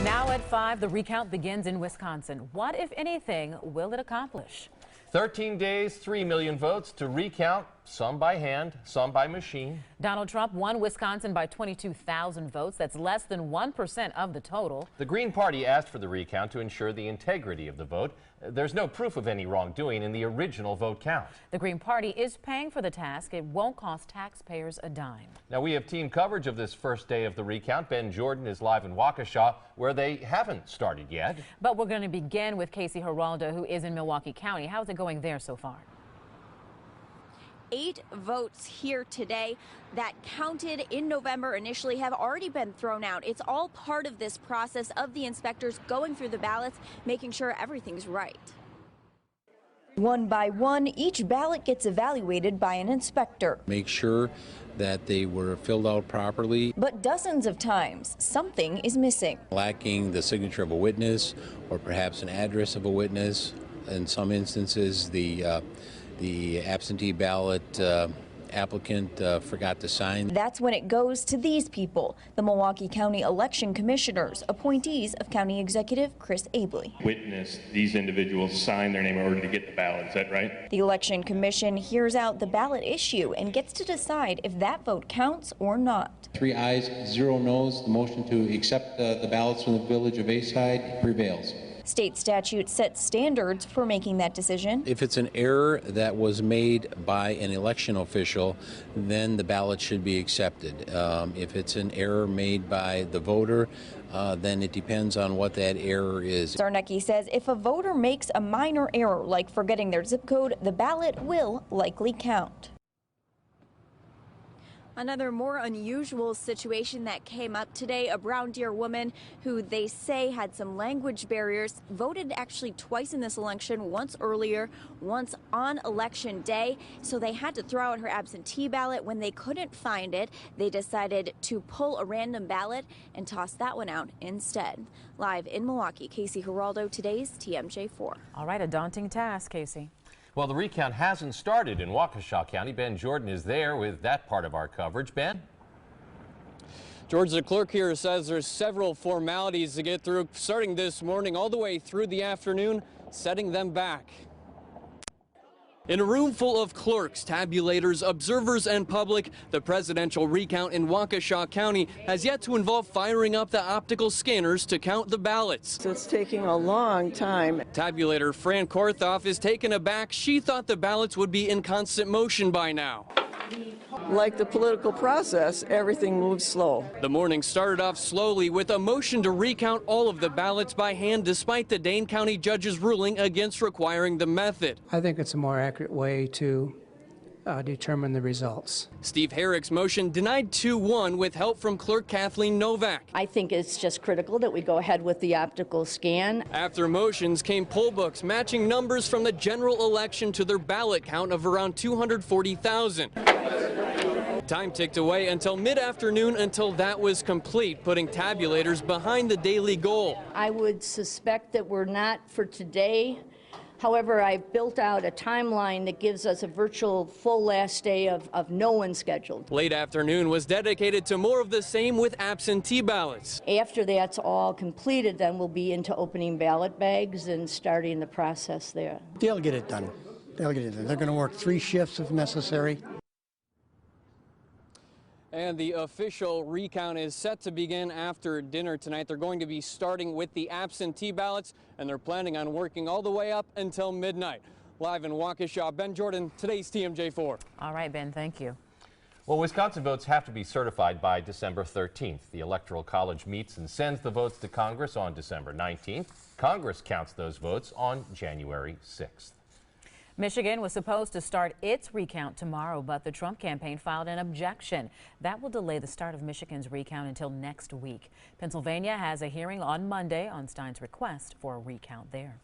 Now at 5, the recount begins in Wisconsin. What, if anything, will it accomplish? 13 days, 3 million votes to recount, some by hand, some by machine. Donald Trump won Wisconsin by 22,000 votes. That's less than 1% of the total. The Green Party asked for the recount to ensure the integrity of the vote. There's no proof of any wrongdoing in the original vote count. The Green Party is paying for the task. It won't cost taxpayers a dime. Now, we have team coverage of this first day of the recount. Ben Jordan is live in Waukesha, where they haven't started yet. But we're going to begin with Casey Geraldo, who is in Milwaukee County. How's it going there so far? 8 votes here today that counted in November initially have already been thrown out. It's all part of this process of the inspectors going through the ballots, making sure everything's right. One by one, each ballot gets evaluated by an inspector. Make sure that they were filled out properly. But dozens of times, something is missing. Lacking the signature of a witness or perhaps an address of a witness. In some instances, the absentee ballot applicant forgot to sign. That's when it goes to these people, the Milwaukee County Election Commissioners, appointees of County Executive Chris Abley. Witness these individuals sign their name in order to get the ballot, is that right? The Election Commission hears out the ballot issue and gets to decide if that vote counts or not. 3 ayes, 0 noes. The motion to accept the ballots from the village of Bayside prevails. State statute sets standards for making that decision. If it's an error that was made by an election official, then the ballot should be accepted. If it's an error made by the voter, then it depends on what that error is. Zarnecki says if a voter makes a minor error, like forgetting their zip code, the ballot will likely count. Another more unusual situation that came up today, a Brown Deer woman who they say had some language barriers, voted actually twice in this election, once earlier, once on election day. So they had to throw out her absentee ballot. When they couldn't find it, they decided to pull a random ballot and toss that one out instead. Live in Milwaukee, Casey Geraldo, today's TMJ4. All right, a daunting task, Casey. Well, the recount hasn't started in Waukesha County. Ben Jordan is there with that part of our coverage. Ben? George, the clerk here says there's several formalities to get through, starting this morning all the way through the afternoon, setting them back. In a room full of clerks, tabulators, observers, and public, the presidential recount in Waukesha County has yet to involve firing up the optical scanners to count the ballots. So it's taking a long time. Tabulator Fran Korthoff is taken aback. She thought the ballots would be in constant motion by now. Like the political process, everything moves slow. The morning started off slowly with a motion to recount all of the ballots by hand despite the Dane County judge's ruling against requiring the method. I think it's a more accurate way to determine the results. Steve Herrick's motion denied 2-1 with help from clerk Kathleen Novak. I think it's just critical that we go ahead with the optical scan. After motions came poll books matching numbers from the general election to their ballot count of around 240,000. Time ticked away until mid-afternoon until that was complete, putting tabulators behind the daily goal. I would suspect that we're not for today. However, I built out a timeline that gives us a virtual full last day of no one scheduled. Late afternoon was dedicated to more of the same with absentee ballots. After that's all completed, then we'll be into opening ballot bags and starting the process there. They'll get it done. They'll get it done. They're going to work 3 shifts if necessary. And the official recount is set to begin after dinner tonight. They're going to be starting with the absentee ballots, and they're planning on working all the way up until midnight. Live in Waukesha, Ben Jordan, today's TMJ4. All right, Ben, thank you. Well, Wisconsin votes have to be certified by December 13th. The Electoral College meets and sends the votes to Congress on December 19th. Congress counts those votes on January 6th. Michigan was supposed to start its recount tomorrow, but the Trump campaign filed an objection. That will delay the start of Michigan's recount until next week. Pennsylvania has a hearing on Monday on Stein's request for a recount there.